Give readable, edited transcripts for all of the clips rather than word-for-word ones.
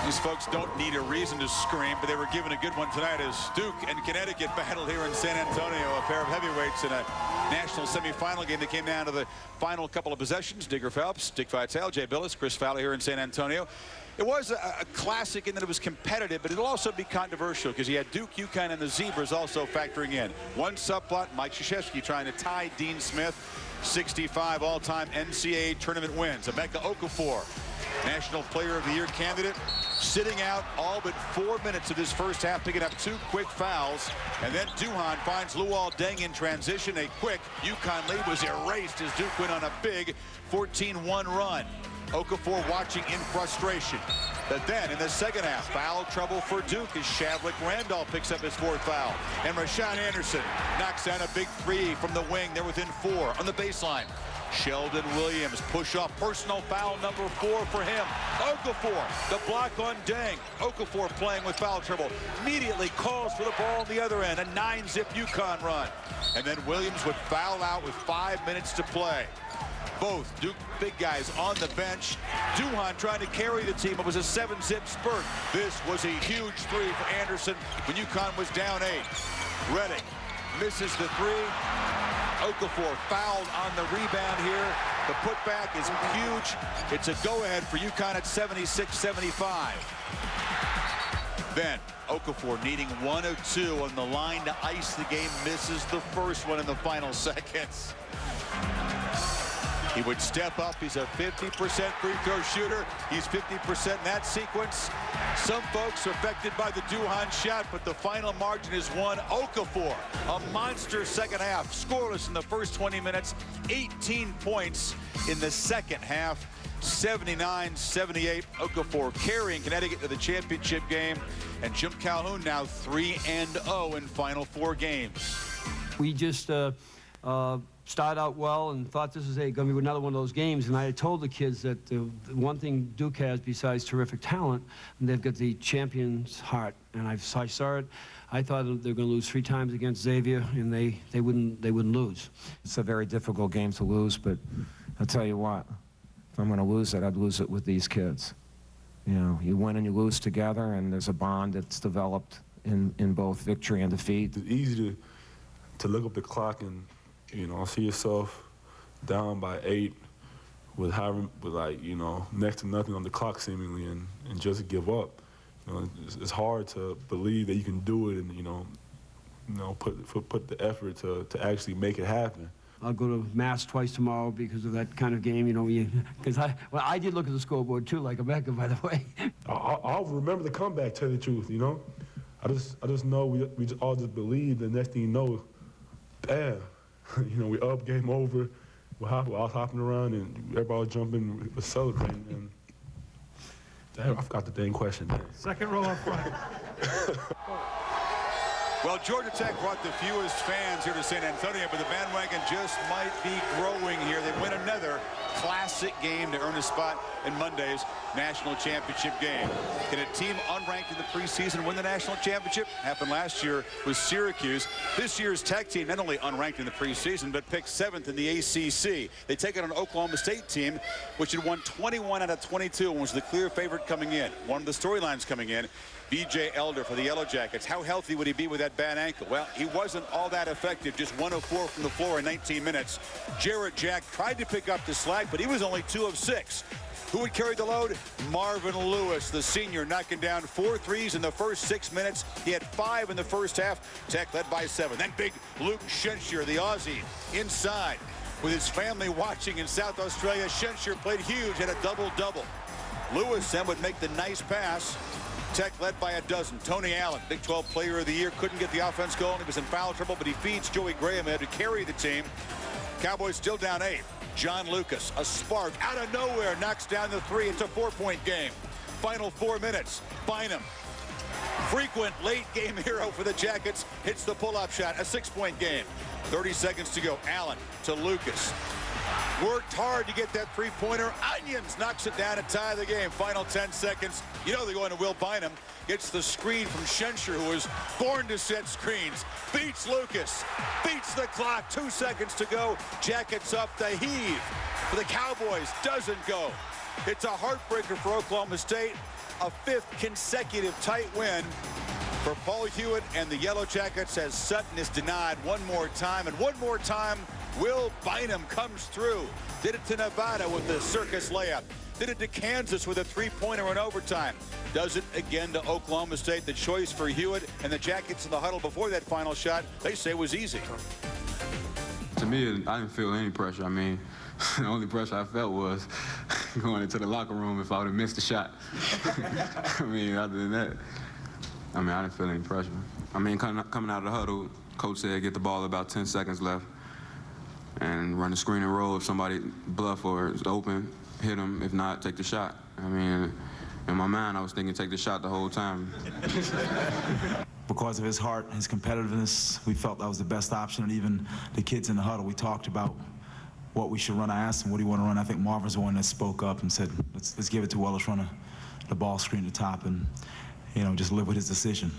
These folks don't need a reason to scream, but they were given a good one tonight as Duke and Connecticut battled here in San Antonio, a pair of heavyweights in a national semifinal game that came down to the final couple of possessions. Digger Phelps, Dick Vitale, Jay Billis, Chris Fowler here in San Antonio. It was a classic in that it was competitive, but it'll also be controversial because you had Duke, UConn, and the Zebras also factoring in. One subplot, Mike Krzyzewski trying to tie Dean Smith. 65 all-time NCAA tournament wins. Emeka Okafor, National Player of the Year candidate, sitting out all but 4 minutes of this first half, picking up 2 quick fouls. And then Duhan finds Luol Deng in transition. A quick UConn lead was erased as Duke went on a big 14-1 run. Okafor watching in frustration. But then in the second half, foul trouble for Duke as Shavlik Randolph picks up his 4th foul. And Rashawn Anderson knocks down a big 3 from the wing. They're within 4 on the baseline. Sheldon Williams push off personal foul number 4 for him. Okafor, the block on Deng. Okafor playing with foul trouble. Immediately calls for the ball on the other end. A 9-zip UConn run. And then Williams would foul out with 5 minutes to play. Both Duke big guys on the bench. Duhan trying to carry the team. It was a 7-zip spurt. This was a huge 3 for Anderson when UConn was down 8. Reddick misses the 3. Okafor fouled on the rebound here. The putback is huge. It's a go-ahead for UConn at 76-75. Then Okafor needing 1 of 2 on the line to ice the game, misses the first one in the final seconds. He would step up. He's a 50% free throw shooter. He's 50% in that sequence. Some folks are affected by the Duhan shot, but the final margin is 1. Okafor, a monster second half. Scoreless in the first 20 minutes. 18 points in the second half. 79-78. Okafor carrying Connecticut to the championship game. And Jim Calhoun now 3-0 in final 4 games. We just started out well and thought this was going to be another one of those games. And I had told the kids that the one thing Duke has besides terrific talent, and they've got the champion's heart. And I saw it. I thought they were going to lose 3 times against Xavier, and they wouldn't lose. It's a very difficult game to lose, but I'll tell you what, if I'm going to lose it, I'd lose it with these kids. You know, you win and you lose together, and there's a bond that's developed in both victory and defeat. It's easy to look up the clock and, you know, see yourself down by 8 with like, you know, next to nothing on the clock seemingly, and just give up. You know, it's hard to believe that you can do it, and you know, put the effort to actually make it happen. I'll go to Mass twice tomorrow because of that kind of game, you know. Because I did look at the scoreboard too, like Emeka, by the way. I'll remember the comeback. Tell you the truth, you know. I just know we just all just believe. The next thing you know, damn. You know, we up, game over. I was hopping around and everybody was jumping, we was celebrating. And damn, I forgot the dang question. Man. Second row up front. Well, Georgia Tech brought the fewest fans here to San Antonio, but the bandwagon just might be growing here. They win another classic game to earn a spot in Monday's national championship game. Can a team unranked in the preseason win the national championship? Happened last year with Syracuse. This year's Tech team not only unranked in the preseason, but picked 7th in the ACC. They take on an Oklahoma State team, which had won 21 out of 22 and was the clear favorite coming in. One of the storylines coming in, B.J. Elder for the Yellow Jackets. How healthy would he be with that bad ankle? Well, he wasn't all that effective, just 1 of 4 from the floor in 19 minutes. Jarrett Jack tried to pick up the slack, but he was only 2 of 6. Who would carry the load? Marvin Lewis, the senior, knocking down 4 threes in the first 6 minutes. He had 5 in the first half. Tech led by 7. Then big Luke Shenshire, the Aussie, inside. With his family watching in South Australia, Shenshire played huge, had a double-double. Lewis then would make the nice pass. Tech led by 12. Tony Allen, Big 12 Player of the Year, couldn't get the offense going. He was in foul trouble, but he feeds Joey Graham to carry the team. Cowboys still down 8. John Lucas, a spark out of nowhere, knocks down the 3. It's a 4-point game. Final 4 minutes. Bynum, frequent late game hero for the Jackets, hits the pull-up shot. A 6-point game. 30 seconds to go. Allen to Lucas. Worked hard to get that 3-pointer. Onions knocks it down to tie the game. Final 10 seconds. You know they're going to Will Bynum. Gets the screen from Shenshire, who was born to set screens. Beats Lucas. Beats the clock. 2 seconds to go. Jackets up. The heave for the Cowboys doesn't go. It's a heartbreaker for Oklahoma State. a 5th consecutive tight win for Paul Hewitt and the Yellow Jackets as Sutton is denied one more time. And one more time, Will Bynum comes through. Did it to Nevada with the circus layup. Did it to Kansas with a 3-pointer in overtime. Does it again to Oklahoma State. The choice for Hewitt and the Jackets in the huddle before that final shot, they say was easy. To me, I didn't feel any pressure. I mean, the only pressure I felt was going into the locker room if I would have missed the shot. I mean, other than that, I didn't feel any pressure. I mean, coming out of the huddle, coach said get the ball about 10 seconds left and run the screen and roll. If somebody bluff or is open, hit them. If not, take the shot. I mean, in my mind, I was thinking take the shot the whole time. Because of his heart, his competitiveness, we felt that was the best option. And even the kids in the huddle, we talked about what we should run. I asked him, what do you want to run? I think Marvin's the one that spoke up and said, let's give it to Will. Let's run the ball screen to top and, you know, just live with his decision.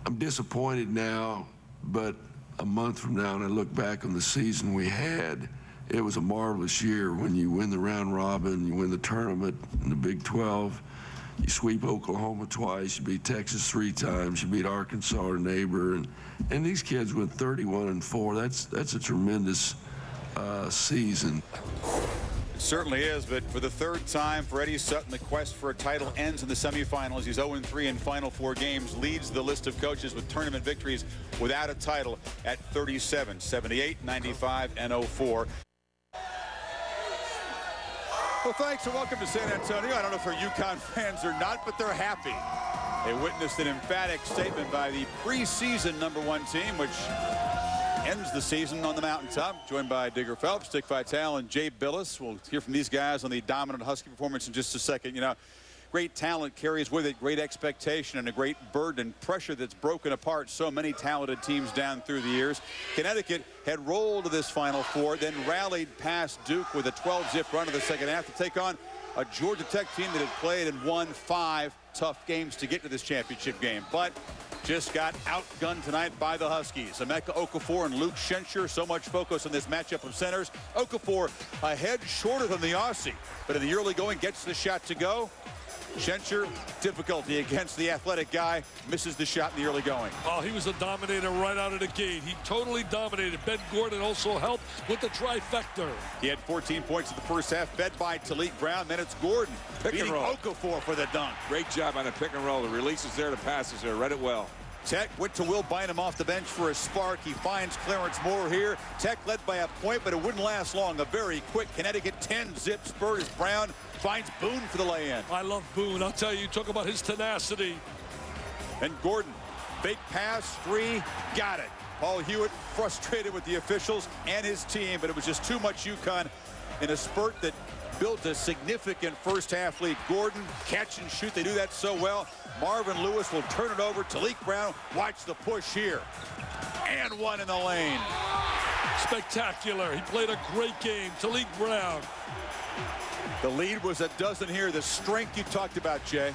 I'm disappointed now, but a month from now, and I look back on the season we had, it was a marvelous year when you win the round robin, you win the tournament in the Big 12, you sweep Oklahoma twice, you beat Texas 3 times, you beat Arkansas, our neighbor, and these kids went 31-4. That's a tremendous season. It certainly is, but for the 3rd time for Eddie Sutton, the quest for a title ends in the semifinals. He's 0-3 in final 4 games, leads the list of coaches with tournament victories without a title at 37, 78, 95, and 04. Well, thanks and welcome to San Antonio. I don't know if they're UConn fans or not, but they're happy. They witnessed an emphatic statement by the preseason #1 team, which ends the season on the mountaintop, joined by Digger Phelps, Dick Vitale, and Jay Billis. We'll hear from these guys on the dominant Husky performance in just a second. You know, great talent carries with it great expectation and a great burden and pressure that's broken apart so many talented teams down through the years. Connecticut had rolled to this Final Four, then rallied past Duke with a 12-zip run of the second half to take on a Georgia Tech team that had played and won 5 tough games to get to this championship game, but just got outgunned tonight by the Huskies. Emeka Okafor and Luke Schenscher, so much focus on this matchup of centers. Okafor a head shorter than the Aussie, but in the early going gets the shot to go. Schenscher, difficulty against the athletic guy, misses the shot in the early going. Oh, he was a dominator right out of the gate. He totally dominated. Ben Gordon also helped with the trifecta. He had 14 points in the first half, fed by Talik Brown. Then it's Gordon beating Okafor for the dunk. Great job on the pick and roll. The releases there, the passes there. Read it well. Tech went to Will Bynum off the bench for a spark. He finds Clarence Moore here. Tech led by a point, but it wouldn't last long. A very quick Connecticut 10-zip spurt as Brown finds Boone for the lay-in. I love Boone. I'll tell you, talk about his tenacity. And Gordon, fake pass, 3, got it. Paul Hewitt frustrated with the officials and his team, but it was just too much UConn in a spurt that built a significant first-half lead. Gordon, catch and shoot. They do that so well. Marvin Lewis will turn it over. Talik Brown, watch the push here. And one in the lane. Spectacular. He played a great game. Talik Brown. The lead was a dozen here. The strength you talked about, Jay.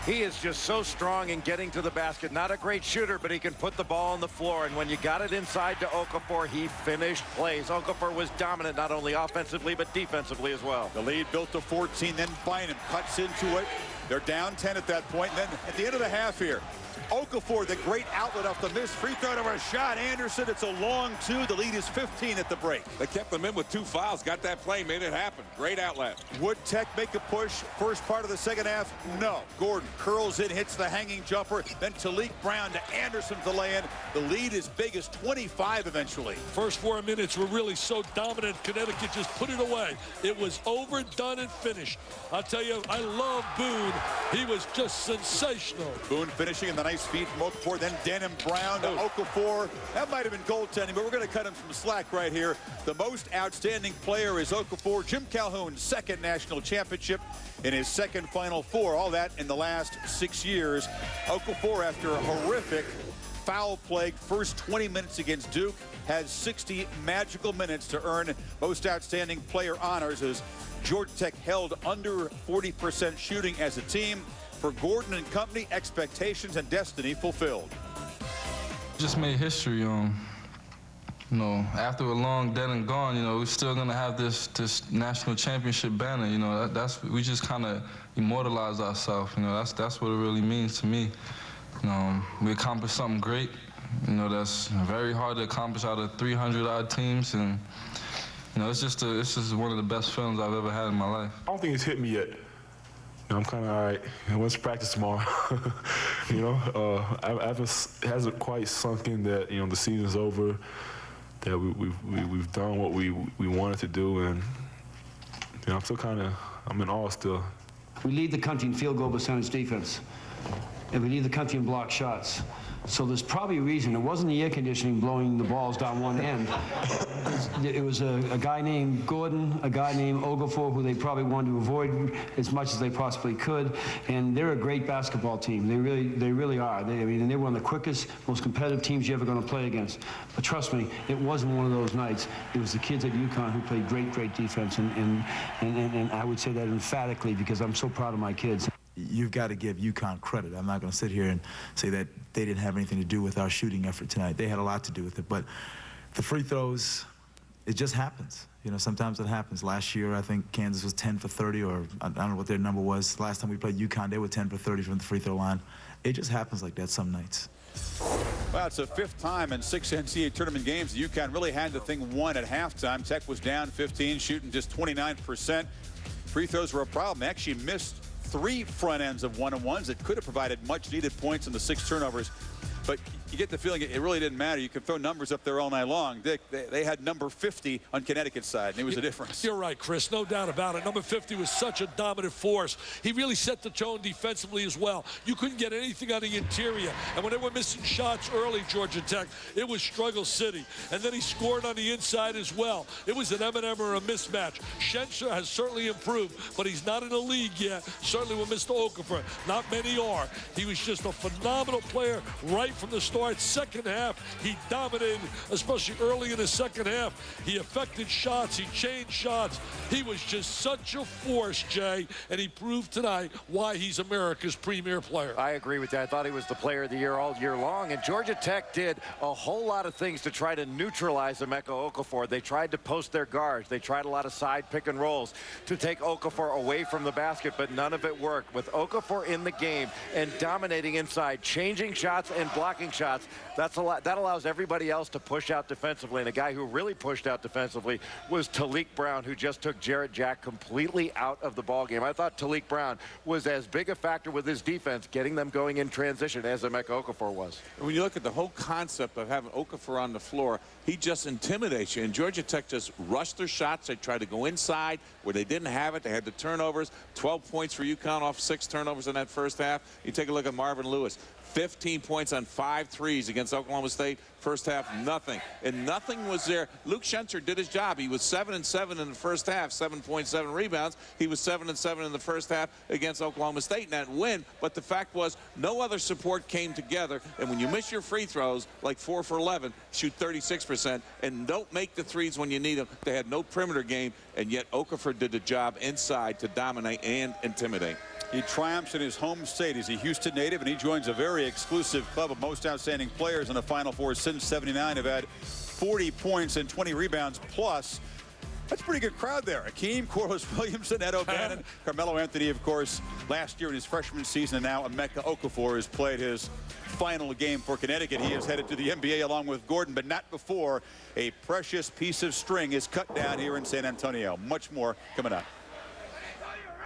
He is just so strong in getting to the basket. Not a great shooter, but he can put the ball on the floor. And when you got it inside to Okafor, he finished plays. Okafor was dominant not only offensively, but defensively as well. The lead built to 14, then Bynum cuts into it. They're down 10 at that point. And then at the end of the half here, Okafor, the great outlet off the missed free throw to a shot. Anderson, it's a long 2. The lead is 15 at the break. They kept them in with 2 fouls. Got that play, made it happen. Great outlet. Would Tech make a push first part of the second half? No. Gordon curls in, hits the hanging jumper. Then Talik Brown to Anderson to lay in. The lead is big as 25 eventually. First 4 minutes were really so dominant. Connecticut just put it away. It was over, done, and finished. I'll tell you, I love Boone. He was just sensational. Boone finishing in the nice feed from Okafor, then Denham Brown to Okafor. That might have been goaltending, but we're going to cut him some slack right here. The most outstanding player is Okafor. Jim Calhoun's 2nd national championship in his 2nd Final Four. All that in the last 6 years. Okafor, after a horrific foul-plagued first 20 minutes against Duke, has 60 magical minutes to earn most outstanding player honors as Georgia Tech held under 40% shooting as a team. For Gordon and company, expectations and destiny fulfilled. Just made history. you know, after we're long dead and gone, you know, we're still gonna have this national championship banner. You know, we just kind of immortalize ourselves. You know, that's what it really means to me. You know, we accomplished something great. You know, that's very hard to accomplish out of 300-odd teams, and you know, it's just one of the best feelings I've ever had in my life. I don't think it's hit me yet. You know, I'm kind of all right. You know, let's practice tomorrow. You know, it hasn't quite sunk in that, you know, the season's over, that we've done what we wanted to do, and you know, I'm in awe still. We lead the country in field goal percentage defense, and we lead the country in block shots. So there's probably a reason. It wasn't the air conditioning blowing the balls down one end. It was a guy named Gordon, a guy named Okafor, who they probably wanted to avoid as much as they possibly could. And they're a great basketball team. They really are. I mean, they're one of the quickest, most competitive teams you're ever going to play against. But trust me, it wasn't one of those nights. It was the kids at UConn who played great defense. And I would say that emphatically because I'm so proud of my kids. You've got to give UConn credit. I'm not going to sit here and say that they didn't have anything to do with our shooting effort tonight. They had a lot to do with it. But the free throws, it just happens. You know, sometimes it happens. Last year, I think Kansas was 10 for 30, or I don't know what their number was. Last time we played UConn, they were 10 for 30 from the free throw line. It just happens like that some nights. Well, it's the 5th time in 6 NCAA tournament games UConn really had the thing won at halftime. Tech was down 15, shooting just 29%. Free throws were a problem. They actually missed 3 front ends of 1-on-1s that could have provided much needed points in the 6 turnovers. But you get the feeling it really didn't matter. You could throw numbers up there all night long. Dick, they had number 50 on Connecticut's side, and it was a difference. You're right, Chris. No doubt about it. Number 50 was such a dominant force. He really set the tone defensively as well. You couldn't get anything on the interior. And when they were missing shots early, Georgia Tech, it was struggle city. And then he scored on the inside as well. It was an M&M or a mismatch. Shenser has certainly improved, but he's not in the league yet. Certainly with Mr. Okafor. Not many are. He was just a phenomenal player right from the start. Second half, he dominated, especially early in the second half. He affected shots. He changed shots. He was just such a force, Jay, and he proved tonight why he's America's premier player. I agree with that. I thought he was the player of the year all year long, and Georgia Tech did a whole lot of things to try to neutralize Emeka Okafor. They tried to post their guards. They tried a lot of side pick and rolls to take Okafor away from the basket, but none of it worked. With Okafor in the game and dominating inside, changing shots and blocking shots, that allows everybody else to push out defensively. And a guy who really pushed out defensively was Talik Brown, who just took Jarrett Jack completely out of the ballgame. I thought Talik Brown was as big a factor with his defense, getting them going in transition, as Emeka Okafor was. When you look at the whole concept of having Okafor on the floor, he just intimidates you. And Georgia Tech just rushed their shots. They tried to go inside where they didn't have it. They had the turnovers. 12 points for UConn off 6 turnovers in that first half. You take a look at Marvin Lewis. 15 points on 5 threes against Oklahoma State. First half, nothing. And nothing was there. Luke Shenser did his job. He was 7-7 in the first half, 7.7 rebounds. He was 7-7 in the first half against Oklahoma State in that win. But the fact was, no other support came together. And when you miss your free throws, like 4 for 11, shoot 36%, and don't make the threes when you need them. They had no perimeter game, and yet Okafor did the job inside to dominate and intimidate. He triumphs in his home state. He's a Houston native, and he joins a very exclusive club of most outstanding players in the Final Four since '79. Have had 40 points and 20 rebounds plus. That's a pretty good crowd there. Akeem, Corliss Williamson, Ed O'Bannon, Carmelo Anthony, of course, last year in his freshman season, and now Emeka Okafor has played his final game for Connecticut. He is headed to the NBA along with Gordon, but not before a precious piece of string is cut down here in San Antonio. Much more coming up.